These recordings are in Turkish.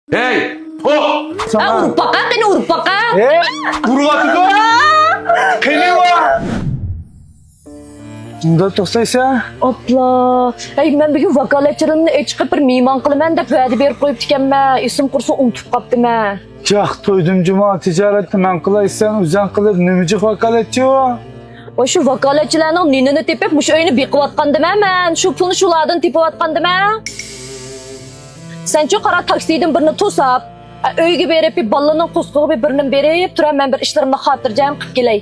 Hey! Oh! Urut baka, kini urut baka. Urvatiko! Kene var! Bunda to'xtaysa? Abla, men bugün vakaletçilerimni çıkıp bir meyman kılımen dep va'da berip qo'yibdi ekanman. Esim qursa unutib qaptiman. Jah to'ydim juma tijoratni man qilaysan, o'zing qilib nimaji vakolatchi u? O şu vakaletçilerning ninini tepib, mush uyni beqivatqandiman men. Shu pulni shulardan tepivatqandiman. Sen-chi qara taksidan birini to'sab, uyga berib bir balaning qo'sqig'i birini berib, turan men bir ishlarimni xotirjam qilib kelay.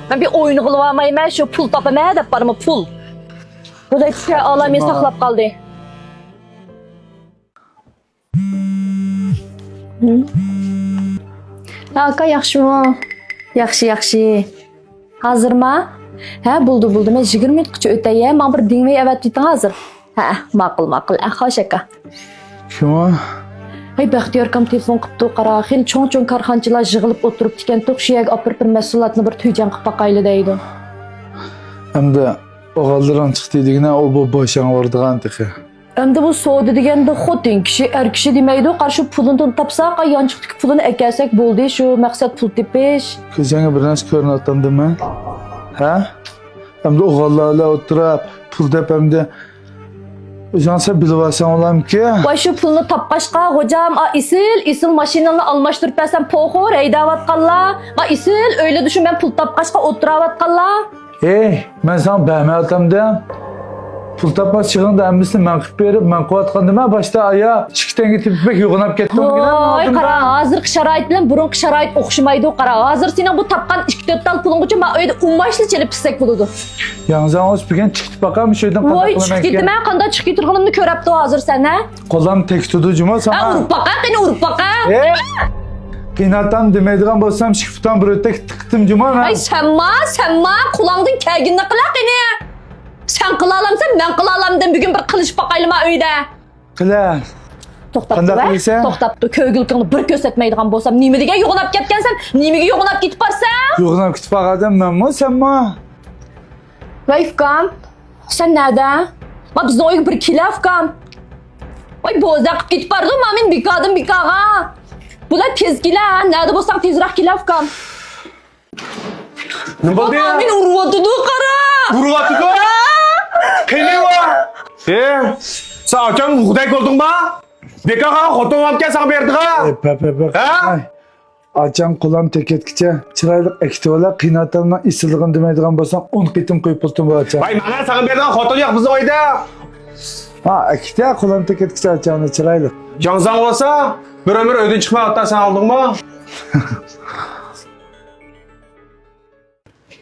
Ben bir oyunu qilib olmayman, shu pul topaman deb bormi pul. Buday tusha olamay saqlab qoldi. Aka yaxshimi? Yaxshi. Hazırma? Ha, buldu. Men 20 minutgacha o'tay, men bir dingmay avatdim hozir. Ha, ma'qul. Xo'sh aka. Kim u? Hey, Baxtiyor kam telefon qilibdi, qara. Xil cho'ng korxonchilar yig'ilib o'tiribdi ekan, to'qshiyaga olib bir mas'uliyatni bir tuyjan qilib baqayli deydi. Endi o'g'ildiran chiqdiydigina u bu boshang o'rdigan tiqi. Endi bu savdo deganda xotin kishi, er kishi demaydi, qarshi pulini topsak, yanchiqdagi pulini akasak bo'ldi, shu maqsad pul tepish. Ko'zingga bir narsa ko'rinayotgandimi? Ha? Endi o'g'illarlar o'tirib, pul deb endi o'zingsa bilib olsang olamki. Voy shu pulni topqashqa, hocam, isil mashinani almashtirib bersam po'xor haydavatqanlar. Isil öyle düşün, men pul topqashqa o'tiravatqanlar. Ey, men sana bəhməyotamdım. Pul tapmaz çıxın da əmmisini mən qıb berib, mən qovatqandım. Başda aya çikdən getib bək yoğunab getdim. Voy qara, hozirgi sharoit bilan burungi sharoit o'xshamaydi, qara. Hozir sening bu topgan 2-4 tal puling uchun men uyda umashli chelib pishsak bo'ladi. Yalnızdan olsun bir çıktı bakalım şeyden Voy, chiqib ketdim, men qanday chiqib ketirganimni ko'rabdi hozir sen, ha? Qo'llarni tek tutup cuma sana. Urib baqa, qani urib baqa. Qiynatdan demaydigan bo'lsam, shiftan bir o'tdak tiqdim cuma. Ay senma, qulağından kelginni qila qani. Sen qila olamsan, men qila olamdan bugun bir qilish baqaylıma uyda. Qila. To'xtabdi. Ko'gilkingni bir ko'rsatmaydigan bo'lsam, nima degan yo'g'inab ketgansan? Nimaga yo'g'inab ketib borsan? Yo'g'inab ketib qoldim menmi, senmi? Voy ukam, sen nerede? Ma bizning uyga bir kilafkam. Voy bo'zda qilib ketib bordim, men bekaga. Bular tez kela, nerede bo'lsang tezroq kilafkam. Nima bo'ldi? Men urvatdi qara. Urvatiko! Kene var? Sen akşam huday oldun mu? Bekaga xotin olib kelsan berdiga. Ha? Açan kulağım tek etkiçe, çıraylık ektiyolar, qiynatlarından isildiğini demeydiğin bolsam 10 qitim qo'yib bultum bu açan. Vay, mana sana berdigan xotin yo'q bizning uyda. Ha, ektiya kulağım tek etkiçe açanı çıraylık. Jangsang bo'lsa, bir ömür uydan chiqmayotdan sen oldingmi?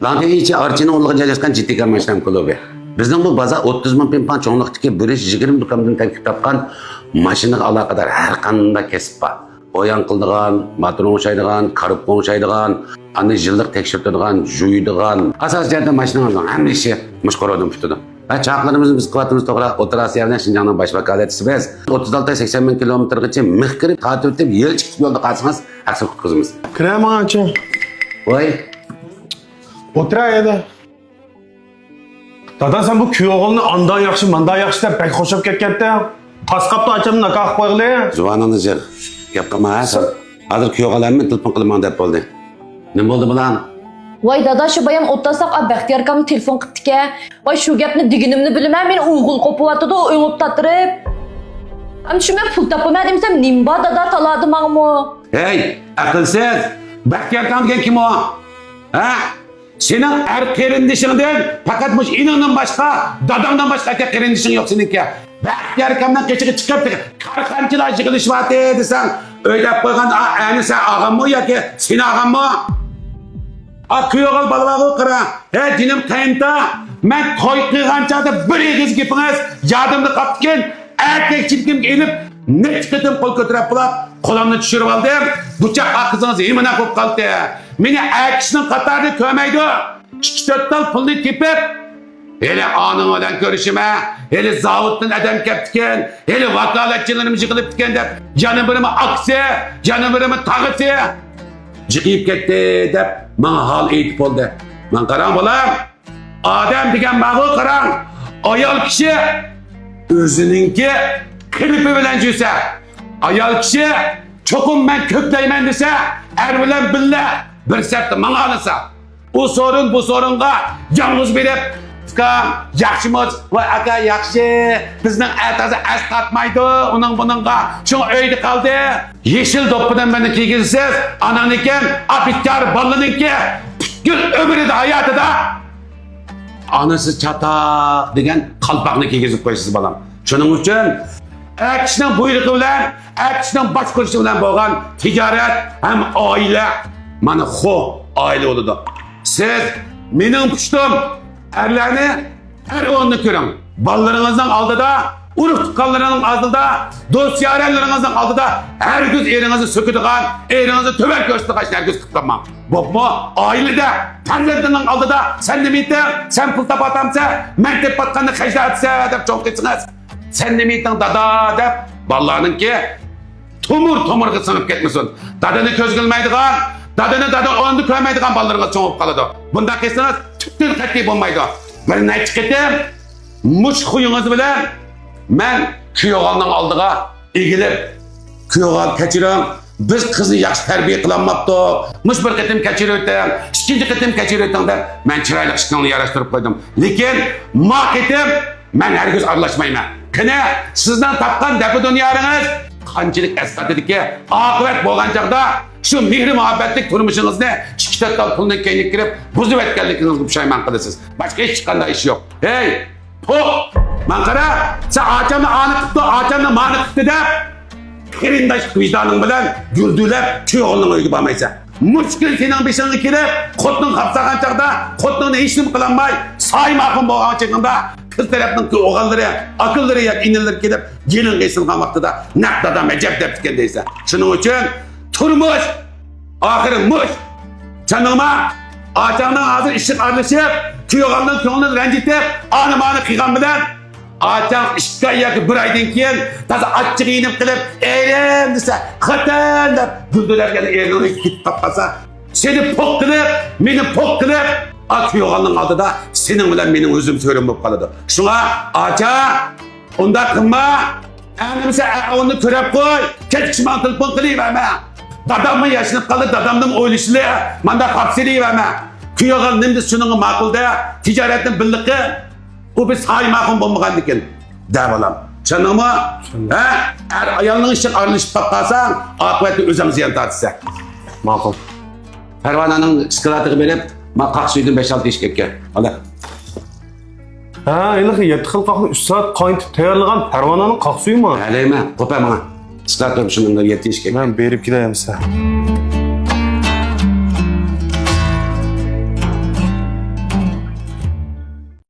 Lanka içi Arçı'nın oğluğa joylashgan ciddi karmaşlam klubi. Bizning bu baza 30 ming pinpan cho'nliqdagi birish 20 do'kondan tarkib topgan mashinaga aloqador har qanday kasb bor. O'yan qildigan, motor o'ngshaydigan, qarib o'ngshaydigan, ani yillik tekshirtiradigan, juydigan, asos joyda mashinalarning hamma ishi mushqarodan tutadi. Chaqlarimizni biz qilyapmiz to'g'ri O'rta Osiyoning Shinjongning bosh vakolatchisi biz. 36-80 ming kilometrgacha mixkirib tatib o'tib yil chiqib yo'lda qolsangiz aqsa qutqizamiz. Kiraman acha. Voy. O'tira edi. Dada sen bu kuyovg'ilni andan yaxshi, mandan yaxshi deb pek xo'shab ketganda, tasqabda achamni naqaq qo'yg'ili. Zuvanini jir. Gap qilma, sen. Hozir kuyovg'alarni telefon qilaman deb bo'ldi. Nima bo'ldi bilan? Voy dada shu bayam o'tlasak, Baxtiyor kam telefon qildi-ki. Voy shu gapni diginimni bilmay, men uyg'ul qo'pyapti-da, o'ngib tatirib. Ham shu men pul topaman demsam, nimba dada taladi menmi? Hey, aqlsiz. Baxtiyor kam degan kim o? Ha? Senin er karindişinden fakat bu inanın başka, dadamdan başka tek karindişin yok seninki. Baxtiyor kamdan keçigi chiqib, karxanchilar yig'ilishibdi desang, o'ylab qo'ygan, ani sen og'ammi yoki sen og'ammi? Kuyovg'il balalarga qara. Hey, jinim qaynta, men to'y qilganchada bir eg'iz gapingiz yodimda qolibdikan, erkakchiligim kelib, nechqitim qo'l ko'tarib bo'lib, qo'limni tushirib oldim. Buchaq qizingiz yemina qo'yib qoldi. Meni akishning qatorida ko'maydi. 2-4 tal pulni tepib, hele anın bilan ko'rishima, hele zavoddan adam kelibdikan, hele vakolatchilarim yig'ilibdikan deb, yana birimi aksi, yana birimi tag'isi jiqib ketdi deb menga hol aytib bo'ldi. Men qarang bolam, odam degan ma'qul qarang, ayol kishi o'zininki klipi bilan yursa, ayol kishi çokum ben kökleymen dese, er bilen bille bir septi bana alırsa. O sorun bu sorunga yalnız verip, Tıkan, yaxşımız ve aka yaxşı, bizning ertasi az tatmaydı, onun bununla, şunu öyde kaldı. Yeşil doppudan beni kiygizsiz, ananiken, apitkar balınınki, gül ömrü de hayatı da. Anası çatak degen kalpakını kiygizip koyuyorsunuz balam. Şunun için, kişinin buyruğu bilen, kişinin baş kuruşu bilen boğan ticaret hem aile, bana aile oldu. Siz, benim puştum, erlerini her onunu görün. Ballarınızdan aldı da, uruk tukanlarının aldı da, dosyarelerinizden aldı da, her gün erinizi söküdüğün, erinizi töbel göçtüğün her gün kutlanmam. Bu mu? Ailede, terlerinden aldı da, sen de miydi? Sen pul tapatamsa, mentep batkanını kajda etse, deyip çok geçsiniz. Sen de miydi dada, deyip, ballarının ki, tomur kısınıp gitmesin. Dadını köz gülmeydiğin, dadını onu koymaydiğin ballarınız çoğup kalıdı. Bunda kesiniz, tüktür katli bulmaydı. Ben ne çıkıttım? Muş huyunuz bilen, ben Kuyog'anın aldığa ilgilip, Kuyog'an keçirim, biz kızı yaxşı terbiye kılanmaptık. Muş bir kıtım keçiriyordum, ikinci kıtım keçiriyordum der. Ben çıraylık şıkkınlığı yaraştırıp koydum. Lekin, ma kıtım, ben her göz arlaşmayım. Kine, sizden tapkan depi dünyarınız, kançılık eskat dedik ki, akıbet boğancakta, şu mihri muhabbetlik turmuşunuz ne? Şikayet pulunu keynip girip, buzu etkenlikinizi pişayman kılısınız. Başka hiç çıkanda iş yok. Hey! Mankara, sen ağaçanı anı tuttu, ağaçanı manı tuttu de, kerindaş vicdanın bilen güldülep, Kuyog'unun öykü bağmaysa. Muşkil senin bir kirip, kotun kapsağın çakda, kotun işlim kılanmay, saymakın boğan çıkında, kız tarafının oğalları, akılları yak inilir gidip, gelin kıysın kalmaktı da, nakda da mecep de tükendiyse. Şunun için, turmuş, ahırı muş, canıma, ağaçanın ağzı ışık arlaşıp, Kuyog'anın könlünü rencitip, anı kıygan bilen, ağaçan ışıkka yakı bir aydan keyin, taza açık iğnip kılıp, eylem dese, kıtın deyip, güldüler gene eylemi git kapasa, seni pok kılıp, beni pok kılıp, Kuyog'anın aldı da, senin bilen benim özüm söylem болып kalıdı. Şuna ağaça, onda kınma, Anımsa onu körep koy, keçmiş mantılıpın kılıverme. Dadamın yaşınıp kalı, dadamın oyluşulu, manda kapsiliverme. Kuyog'an nimdi şunun makulda, ticaretin birliği, o bir saymakın bulmagan dikin. Der balam. Çanı mı? Eğer ayalının ışık arılışıp bakarsan, akıbeti özüm ziyan tartışsa. Makul. Pervananın sıkılatığı verip, ma kalk suydun 5-6 iş kekke. Hadi. Ha, eyle 7 xil qaqni 3 saat qaynitib tayyorlagan parvonani qaq suyu mu? Öyleyme, kopa bana. Sıkılatım şunun da 7 iş kekke. Ben berib ketayim size.